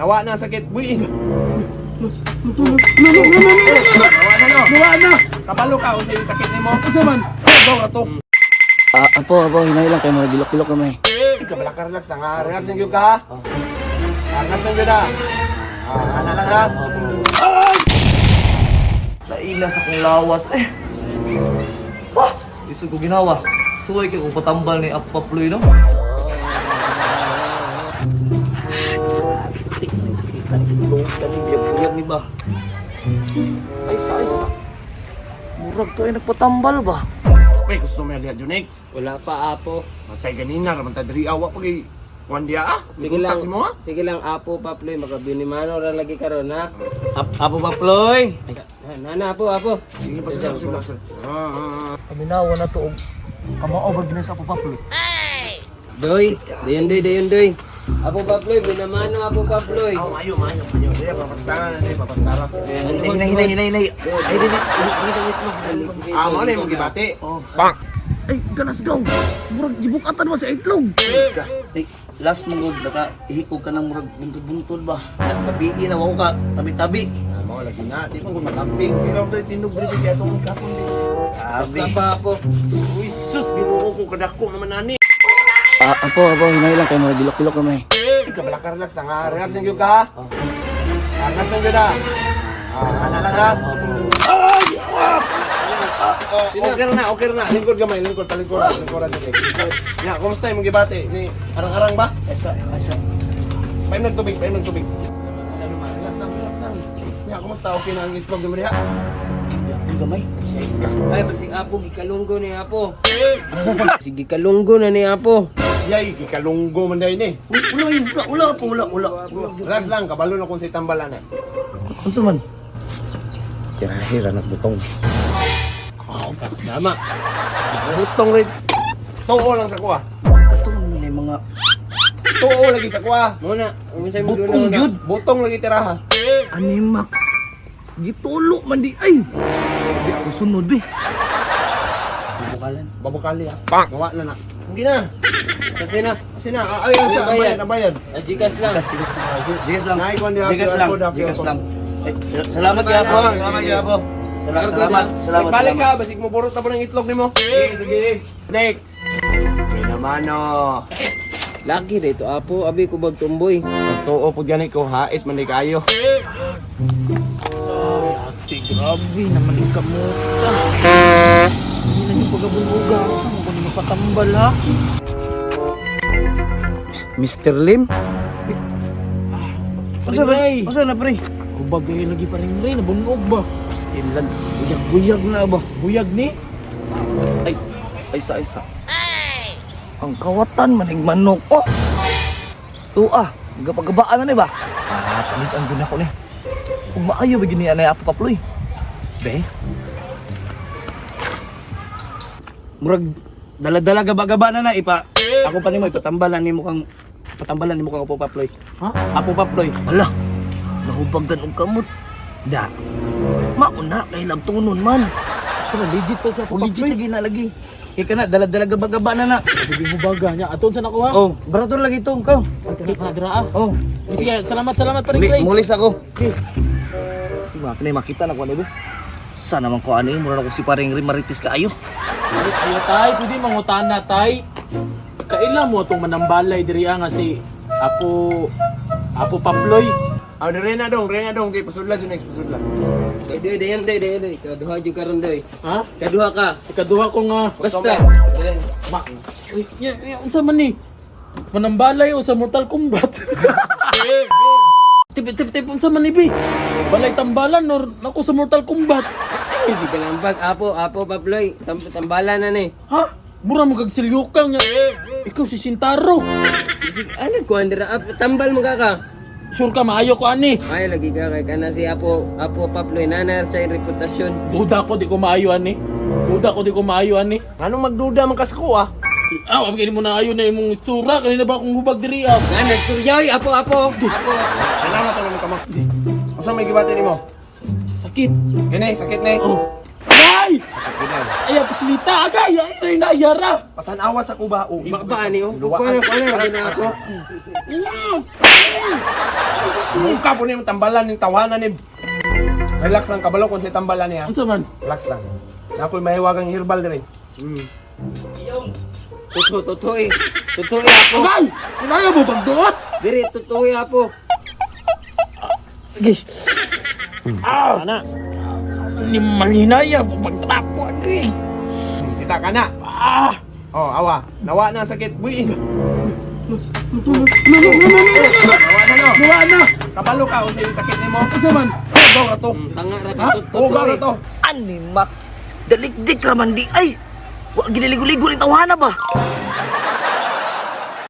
Nawa na sakit. Buy. Nawa na. Kabalo ka unsa yung sakit nimo? Unsa man? Go rato. Apo, hinay lang kayo mga gilok-gilok kamay. Kabala ka relax nga. Relax lang gyud ka. Relax lang gyud ha. Ana lang ha. Naina sa kong lawas eh. Wah, iso ko ginawa. Suway kayo kung patambal ni Apo Paploy, no? Tik na yung sakitan. Lungtan yung biyag-biyag ni ba? Aysa. Murag to ay nagpatambal ba? May gusto mo lihat Junex. Wala pa, Apo. Matay ganina raman ta diri awa pag kuandia ah. Sige lang. Mo ah. Sige lang, Apo, Paploy. Magabinimano ra lagi karon ha. Apo Paploy! Nana, Apo. Sige pa sa. Kaminawa na to. Kamao ba ginas Apo Paploy? Doy, dayon doy. Apo Paploy, binamano Apo Paploy. Mayo. Dili papastara na papastara. Hinay. Ay, dili. Sige. Mo na yung gibati. Bang! Ay, ganas gaw! Murag gibukatan mo sa itlog! Ay, last mong naka ihikog ka ng murag buntod-buntod ba? Nagkabihi na wako ka, tabi-tabi. Mo lagi na, di pa ko makamping. Sila to tinug diri kaya tong kapon di. Sabi. Pa, Apo. Uy sus, binuo ko kadako naman ani. Apo, hinay lang kayo mga gilok-gilok kamay. Kabala ka relax nga. Relax lang gyud ka. Relax lang gyud ha. Ana lang ha. Okay na. Lingkod gamay, talikod. Ya, kumusta imong gibati? Ni arang-arang ba? Asa. Painom ng tubig. Relax lang. Ya, kumusta? Okay na ang itlog mo diha? Ang gamay. Ay, basig Apo, gikalunggo ni Apo. Sige, kalunggo na ni Apo. Yay, gikalunggo man dai ni. Wala. Relax lang, kabalo na kung si tambalan eh. Unsa man? Kirahira na butong. Tama. Butong rin. Tuo lang sa kuha. Katong may mga Tuo lagi sa kuha. Muna, umisay mo butong na. gyud. Butong lagi tiraha. Animak. Gitulo man di ay. Di ako sunod be. Bukalan. Babukali ha. Gawa na. Hindi na. Kasi na. Ayun sa bayad. Ajikas lang. Jigas lang. Nay, kundi Jigas lang. Jigas lang. Ay, salamat ya po. Salamat. Balik ka, basig mo burot na po ng itlog ni mo. Sige. Next. Okay naman o. Lagi dito, Apo. Abi ko bagtumboy. Tuo po ganit ko, hait man di kayo. Ate, grabe naman yung kamusta. Hindi na yung pagabuluga. Saan mo kung mapatambal ha? Mr. Lim? Ray. Masa na pre? Kubagay lagi pa rin rin. Nabunog ba? Pastilan. Buyag-buyag na ba? Buyag ni? Ay, isa. Ang kawatan maning manok. Oh! Tuwa. Gapagabaan na ni ba? Palit ang guna ko ni. Kung maayo ba gini anay Apo Paploy? Be? Murag dala-dala gaba-gaba na ipa. Ako pa nimo ipatambalan nimo kang Apo Paploy. Ha? Apo Paploy. Hala. Nahubagan og kamot. Da. Mauna kay labtunon man. Sino, legit to sa Apo Legit Paploy? lagi na lagi. Ika na dala-dala gaba-gaba na na. Sabi mo baga niya. Aton sa nakuha? Oh, baraton lagi tong ka. Nagraa. Oh. Sige, salamat pa rin Ray. Mulis ako. Si Makne makita na ko ano ba? Sana man ko ani mura na ko si paring Maritis kaayo. Ayo tay, pwede mangutana tay. Kailan mo itong manambalay diri nga si Apo Paploy. Rena dong, di pasudla dyan, pasudla. Doy. Kaduha dyan karon doy. Ha? Kaduha ka. Ikaduha ko nga. Basta. Ma. Unsa man ni? Manambalay o sa Mortal Kombat. Tip unsa man ni bi? Balay tambalan or nako sa Mortal Kombat. Si Kalambag, Apo Paploy, tambalan na ni. Ha? Mura mo kag silyukang niya. Ikaw si Sintaro. Ano ko andra tambal mo ka? Sure ka maayo ko ani. Ay lagi ka kay kana si Apo Paploy nanar sa reputasyon. Duda ko di ko maayo ani. Anong magduda man kas ko ah? Ang kini mo na ayo na imong itsura kanina ba akong hubag diri ah. Nga nagsuryoy, Apo. Kailangan na tulong ka mo. Asa may gibati ni mo? Sakit. Gini, sakit na eh. Oh. Ay! Ay! Ay, pasilita agay! Ay, ay, nayara! Patanawa sa kuba. O, Ba ni oh. Ko na lagi na ako. Muka po niyo tambalan ng tawanan ni. Relax lang kabalo kung sa tambalan niya. Unsa man? Relax lang. Na ako'y mahiwagang herbal dire. Totoo eh. Totoo eh ako. Agay! Kaya mo bang duot? Diri, totoo eh ako. Ana! Ni malinaya mo pagtrapo agay! Kita ka na. Oh, awa. Nawa na ang sakit. Buy. Nawa na no. Nawa na! Kabalo ka kung sa sakit nimo. Unsa man? Hugaw na to. Tanga ra Ha? ka Hugaw na to. Ani Max, dalikdik raman di ay. Wa giniligo-ligo ni tawhana ba?